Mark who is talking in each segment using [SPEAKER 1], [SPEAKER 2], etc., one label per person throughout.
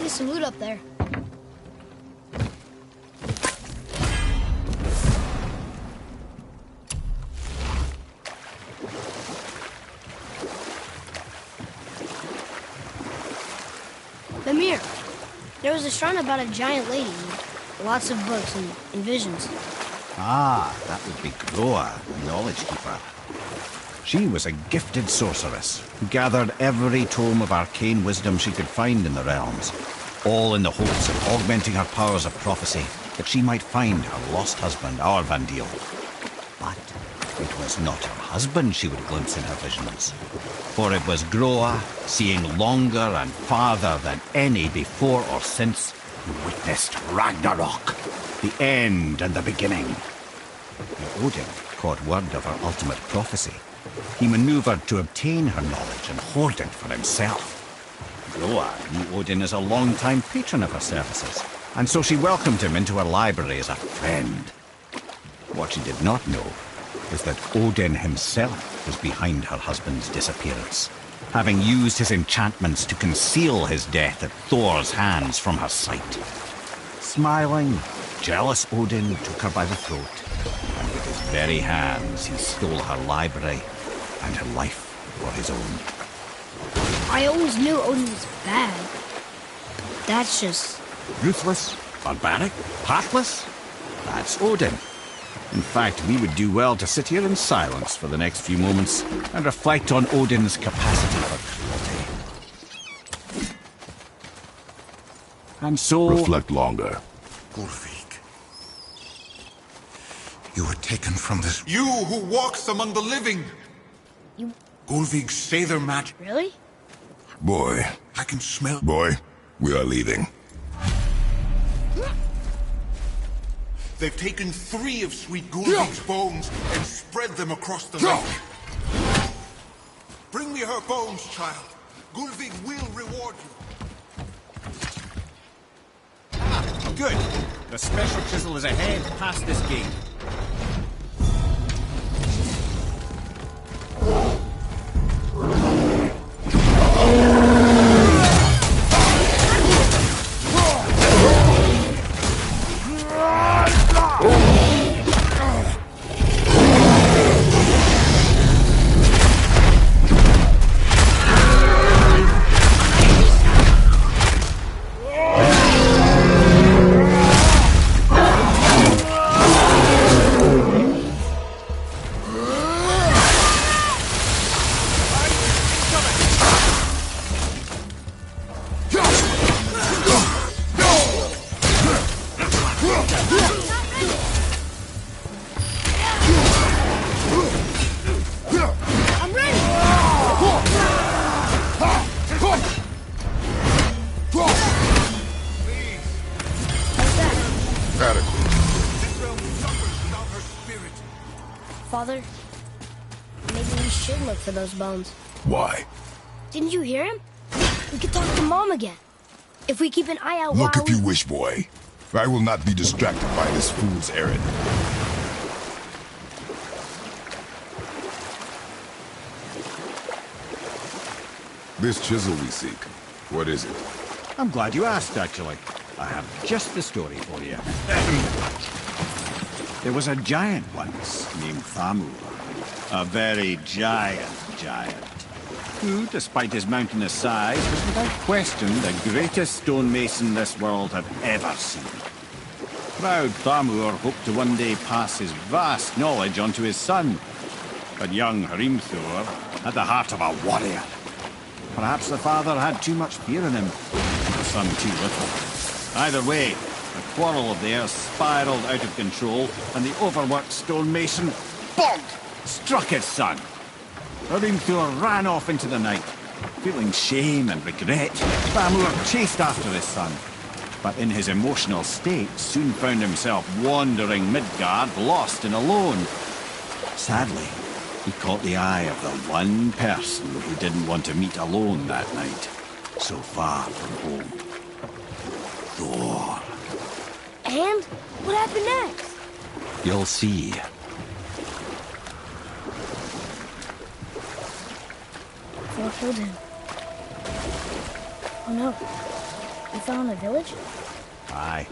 [SPEAKER 1] see some loot up there. Mimir, there was a shrine about a giant lady with lots of books and visions.
[SPEAKER 2] Ah, that would be Groa, the Knowledge Keeper. She was a gifted sorceress who gathered every tome of arcane wisdom she could find in the realms, all in the hopes of augmenting her powers of prophecy, that she might find her lost husband, Aurvandil. But it was not her husband she would glimpse in her visions, for it was Groa, seeing longer and farther than any before or since, who witnessed Ragnarok, the end and the beginning. When Odin caught word of her ultimate prophecy, he maneuvered to obtain her knowledge and hoard it for himself. Groa knew Odin as a long-time patron of her services, and so she welcomed him into her library as a friend. What she did not know was that Odin himself was behind her husband's disappearance, having used his enchantments to conceal his death at Thor's hands from her sight. Smiling, jealous Odin took her by the throat, and with his very hands he stole her library and her life for his own.
[SPEAKER 1] I always knew Odin was bad. That's just...
[SPEAKER 2] Ruthless, barbaric, heartless? That's Odin. In fact, we would do well to sit here in silence for the next few moments and reflect on Odin's capacity for cruelty. And so...
[SPEAKER 3] Reflect longer.
[SPEAKER 4] Gullveig, you were taken from this...
[SPEAKER 5] You who walks among the living!
[SPEAKER 1] You...
[SPEAKER 4] Gullveig, say their magic.
[SPEAKER 1] Really?
[SPEAKER 3] Boy.
[SPEAKER 4] I can smell...
[SPEAKER 3] Boy, we are leaving.
[SPEAKER 5] They've taken 3 of Sweet Gullveig's bones and spread them across the lake. Bring me her bones, child. Gullveig will reward you.
[SPEAKER 2] Good. The special chisel is ahead past this gate.
[SPEAKER 1] Father, maybe we should look for those bones.
[SPEAKER 3] Why?
[SPEAKER 1] Didn't you hear him? We could talk to Mom again. If we keep an eye out
[SPEAKER 3] Look
[SPEAKER 1] while
[SPEAKER 3] if you wish, boy. I will not be distracted by this fool's errand. This chisel we seek, what is it?
[SPEAKER 2] I'm glad you asked, actually. I have just the story for you. There was a giant once named Thamur. A very giant, who, despite his mountainous size, was without question the greatest stonemason this world had ever seen. Proud Thamur hoped to one day pass his vast knowledge on to his son. But young Hrimthur had the heart of a warrior. Perhaps the father had too much fear in him, the son too little. Either way, the quarrel of theirs spiraled out of control, and the overworked stonemason, bonk, struck his son. Hrimthur ran off into the night. Feeling shame and regret, Thamur chased after his son, but in his emotional state soon found himself wandering Midgard, lost and alone. Sadly, he caught the eye of the one person who didn't want to meet alone that night, so far from home. Thor.
[SPEAKER 1] And what happened next?
[SPEAKER 2] You'll see.
[SPEAKER 1] Thor killed him. Oh no. You found a village?
[SPEAKER 2] Aye.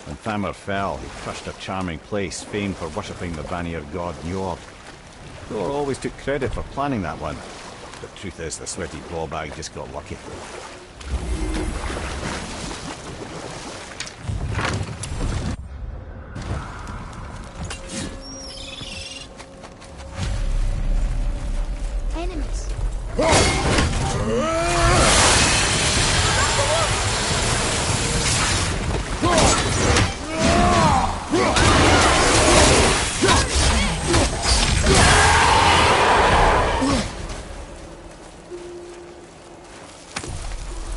[SPEAKER 2] When Thamur fell, he crushed a charming place famed for worshipping the Vanir god Njord. Thor always took credit for planning that one. The truth is, the sweaty blowbag just got lucky.
[SPEAKER 1] Enemies.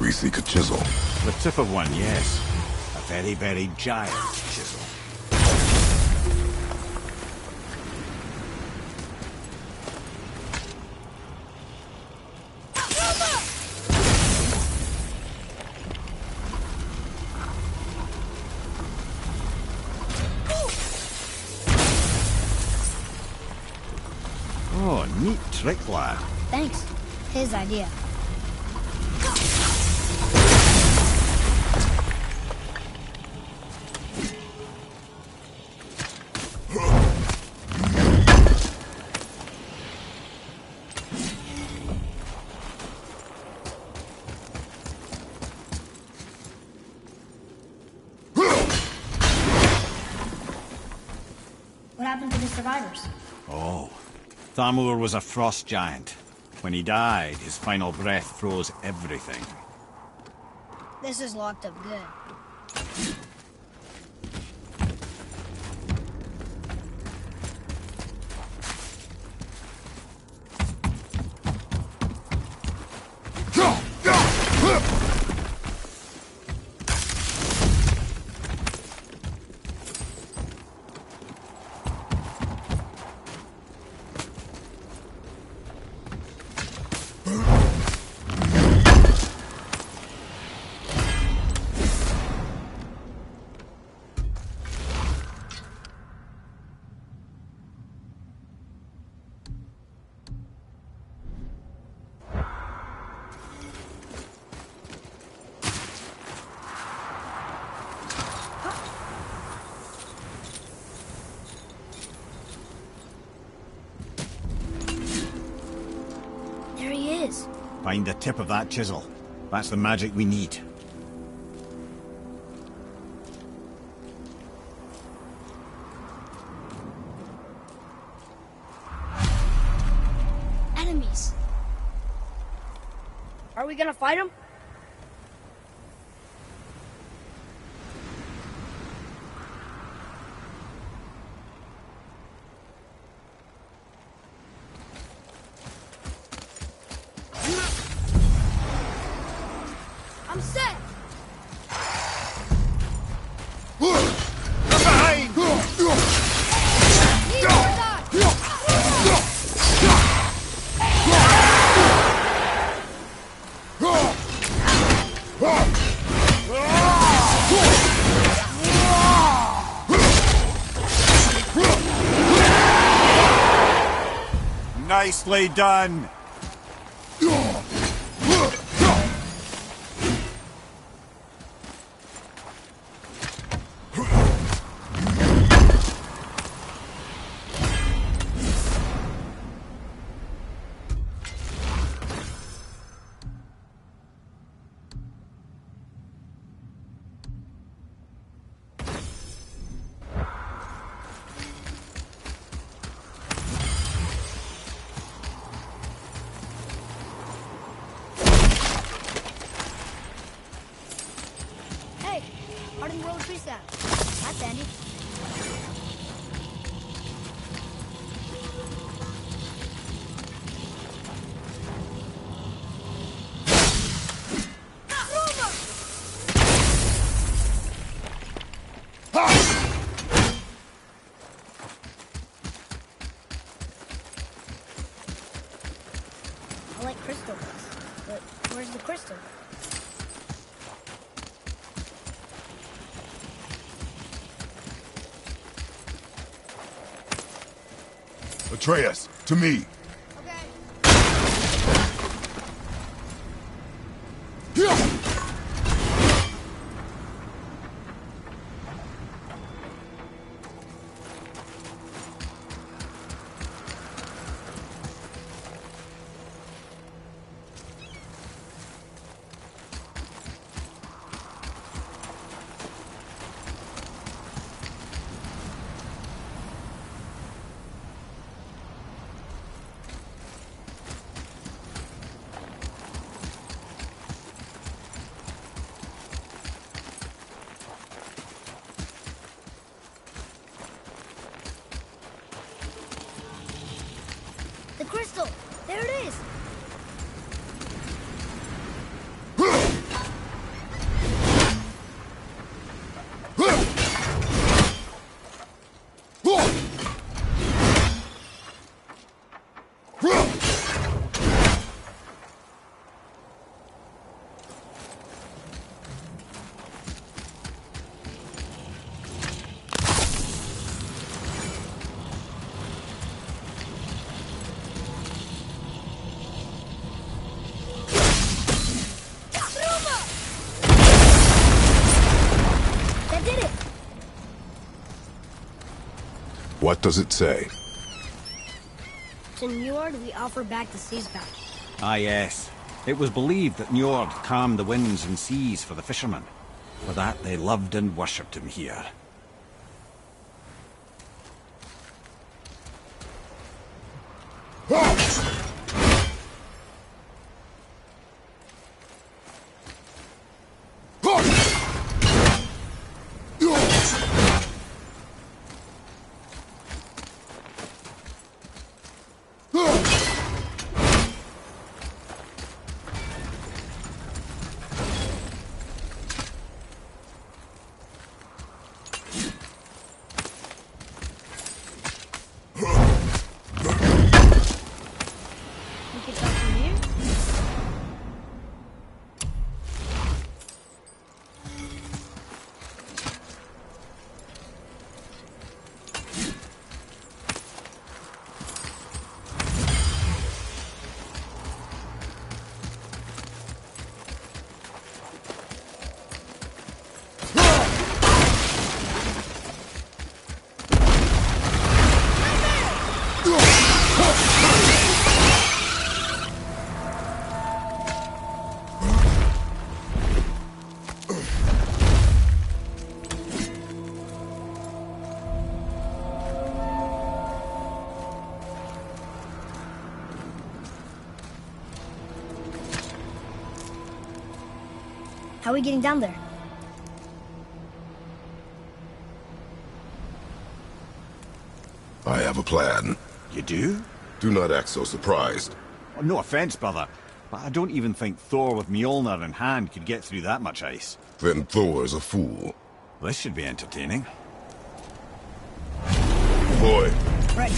[SPEAKER 3] We seek a chisel.
[SPEAKER 2] The tip of one, yes. A very, very giant chisel. Oh, neat trick, lad.
[SPEAKER 1] Thanks. His idea. What happened to the survivors?
[SPEAKER 2] Oh, Thamur was a frost giant. When he died, his final breath froze everything.
[SPEAKER 1] This is locked up good. There he is.
[SPEAKER 2] Find the tip of that chisel. That's the magic we need.
[SPEAKER 1] Enemies. Are we gonna fight them? I'm set.
[SPEAKER 2] Behind!
[SPEAKER 1] Need or die.
[SPEAKER 2] Nicely done!
[SPEAKER 1] Hey, Arden rolled tree sap. That's handy. I like crystal dust, but where's the crystal?
[SPEAKER 3] Atreus, to me.
[SPEAKER 1] Okay.
[SPEAKER 3] What does it say?
[SPEAKER 1] To Njord, we offer back the seas back.
[SPEAKER 2] Ah, yes. It was believed that Njord calmed the winds and seas for the fishermen. For that, they loved and worshipped him here.
[SPEAKER 1] We could go from here. How are we getting down there?
[SPEAKER 3] I have a plan.
[SPEAKER 2] You do?
[SPEAKER 3] Do not act so surprised.
[SPEAKER 2] Oh, no offense, brother, but I don't even think Thor with Mjolnir in hand could get through that much ice.
[SPEAKER 3] Then Thor is a fool.
[SPEAKER 2] This should be entertaining.
[SPEAKER 3] Boy.
[SPEAKER 1] Ready.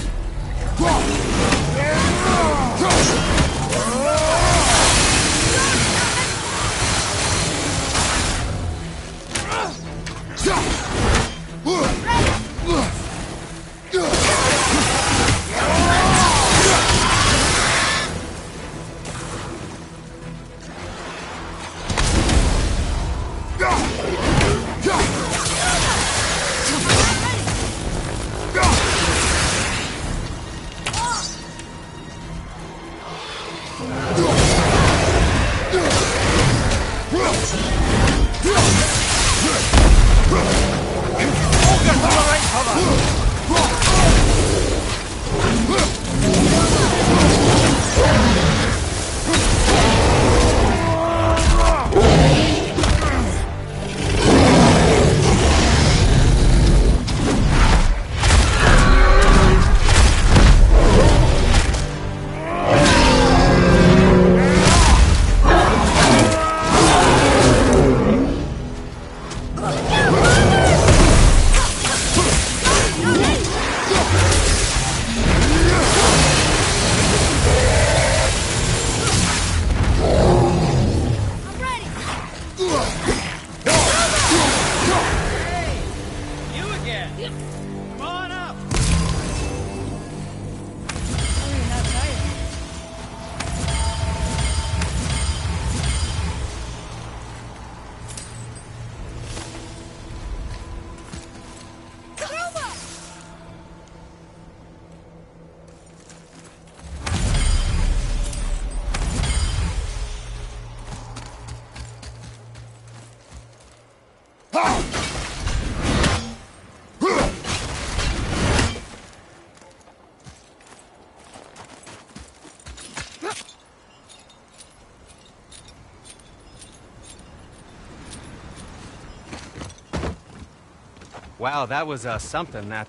[SPEAKER 6] Wow, that was something, that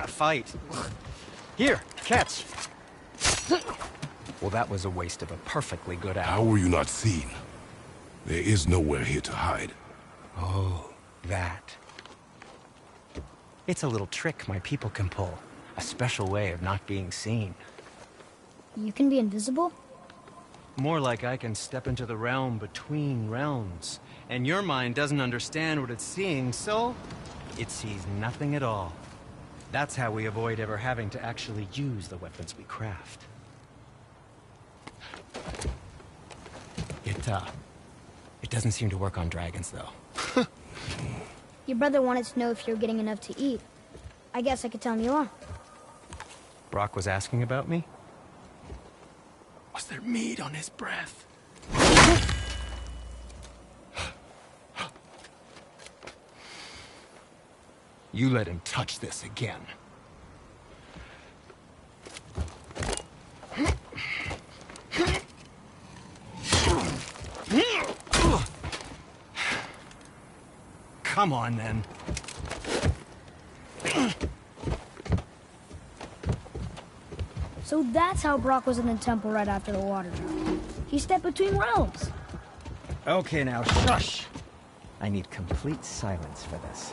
[SPEAKER 6] fight. Here, catch. Well, that was a waste of a perfectly good
[SPEAKER 3] How
[SPEAKER 6] hour.
[SPEAKER 3] were you not seen? There is nowhere here to hide.
[SPEAKER 6] Oh, that. It's a little trick my people can pull. A special way of not being seen.
[SPEAKER 1] You can be invisible?
[SPEAKER 6] More like I can step into the realm between realms. And your mind doesn't understand what it's seeing, so it sees nothing at all. That's how we avoid ever having to actually use the weapons we craft. It doesn't seem to work on dragons, though.
[SPEAKER 1] Your brother wanted to know if you're getting enough to eat. I guess I could tell him you are.
[SPEAKER 6] Brock was asking about me? Was there meat on his breath? You let him touch this again. Come on, then.
[SPEAKER 1] So that's how Brock was in the temple right after the water drop. He stepped between realms.
[SPEAKER 7] Okay, now shush. I need complete silence for this.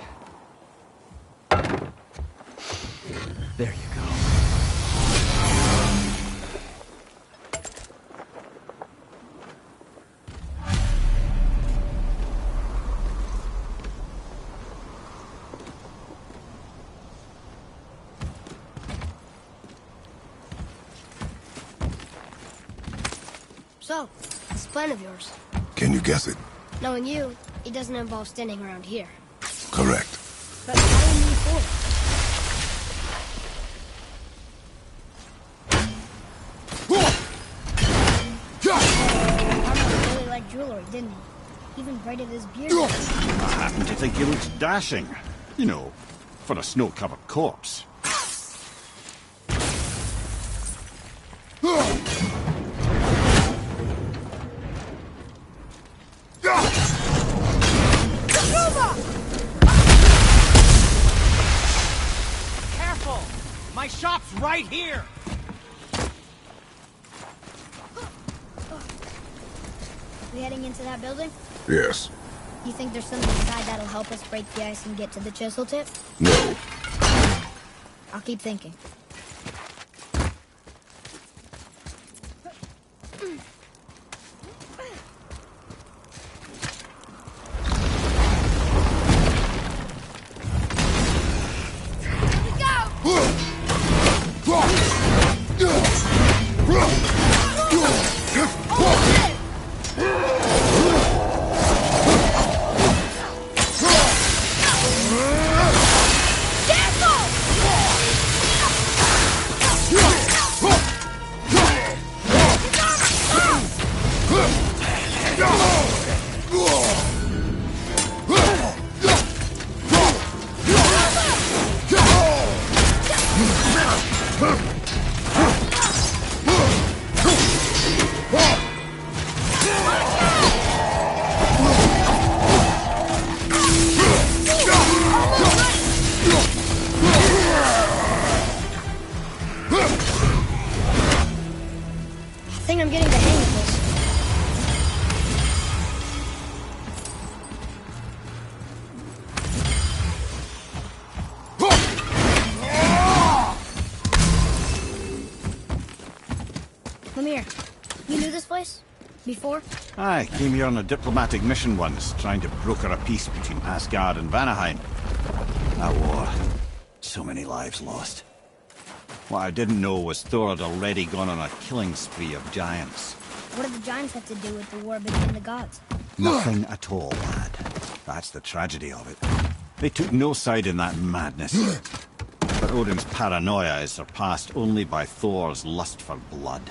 [SPEAKER 7] There you go.
[SPEAKER 1] So, this plan of yours.
[SPEAKER 3] Can you guess it?
[SPEAKER 1] Knowing you, it doesn't involve standing around here.
[SPEAKER 3] Correct.
[SPEAKER 1] But how do you move forward? Armor really liked jewelry, didn't he? Even braided his beard.
[SPEAKER 2] I happen to think he looks dashing. You know, for a snow-covered corpse.
[SPEAKER 6] Careful! My shop's right here!
[SPEAKER 1] We heading into that building?
[SPEAKER 3] Yes.
[SPEAKER 1] You think there's something inside that'll help us break the ice and get to the chisel tip?
[SPEAKER 3] No.
[SPEAKER 1] I'll keep thinking. I think I'm getting the hang of this. Lemire, you knew this place? Before?
[SPEAKER 2] I came here on a diplomatic mission once, trying to broker a peace between Asgard and Vanaheim. That war. So many lives lost. What I didn't know was Thor had already gone on a killing spree of giants.
[SPEAKER 1] What did the giants have to do with the war between the gods?
[SPEAKER 2] Nothing at all, lad. That's the tragedy of it. They took no side in that madness. But Odin's paranoia is surpassed only by Thor's lust for blood.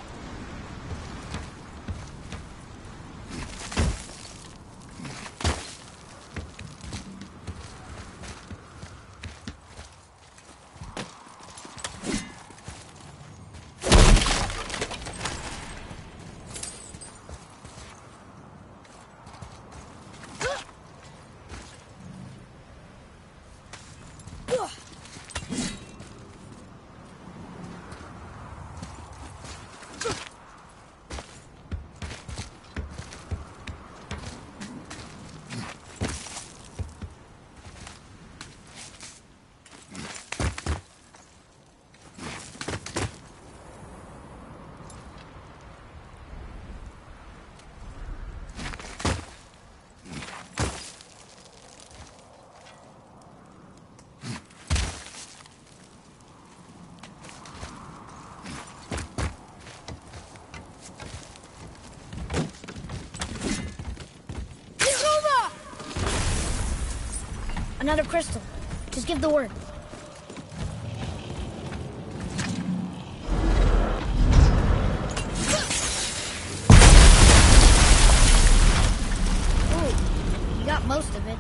[SPEAKER 1] Another crystal. Just give the word. most of it.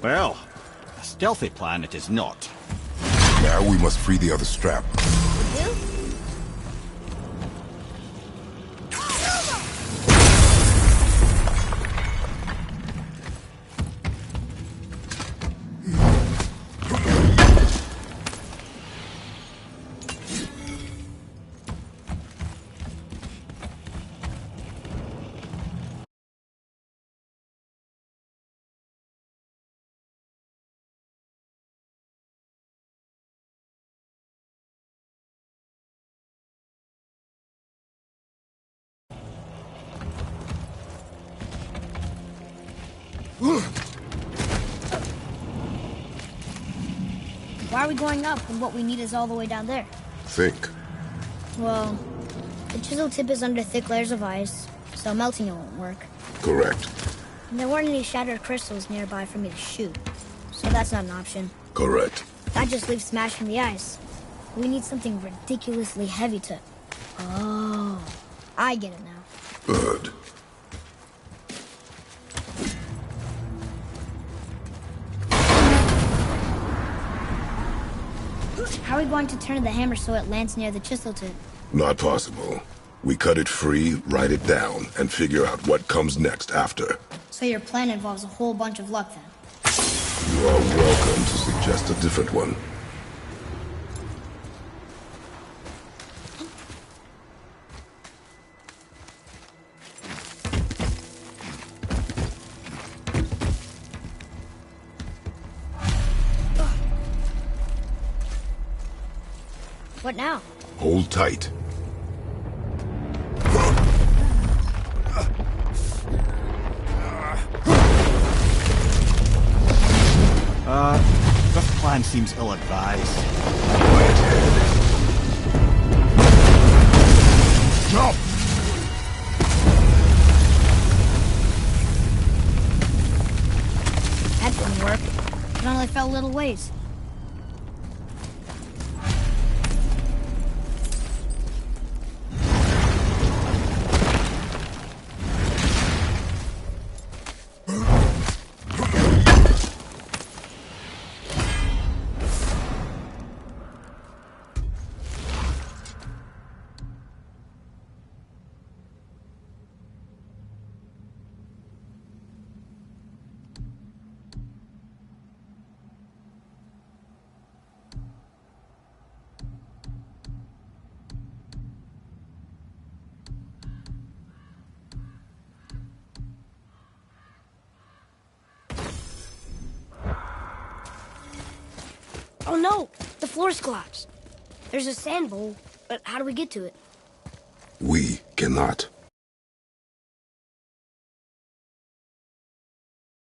[SPEAKER 2] Well, a stealthy plan it is not.
[SPEAKER 3] Now we must free the other strap.
[SPEAKER 1] You do? Why are we going up when what we need is all the way down there?
[SPEAKER 3] Think.
[SPEAKER 1] Well, the chisel tip is under thick layers of ice, so melting it won't work.
[SPEAKER 3] Correct.
[SPEAKER 1] And there weren't any shattered crystals nearby for me to shoot, so that's not an option.
[SPEAKER 3] Correct.
[SPEAKER 1] That just leaves smashing the ice. We need something ridiculously heavy to... Oh, I get it now.
[SPEAKER 3] Good.
[SPEAKER 1] How are we going to turn the hammer so it lands near the chisel tip?
[SPEAKER 3] Not possible. We cut it free, write it down, and figure out what comes next after.
[SPEAKER 1] So your plan involves a whole bunch of luck then?
[SPEAKER 3] You are welcome to suggest a different one.
[SPEAKER 1] What now?
[SPEAKER 3] Hold tight.
[SPEAKER 2] This plan seems ill-advised.
[SPEAKER 3] Quiet head. Jump!
[SPEAKER 1] That didn't work. It only fell a little ways. Oh no! The floor's collapsed. There's a sand bowl, but how do we get to it?
[SPEAKER 3] We cannot.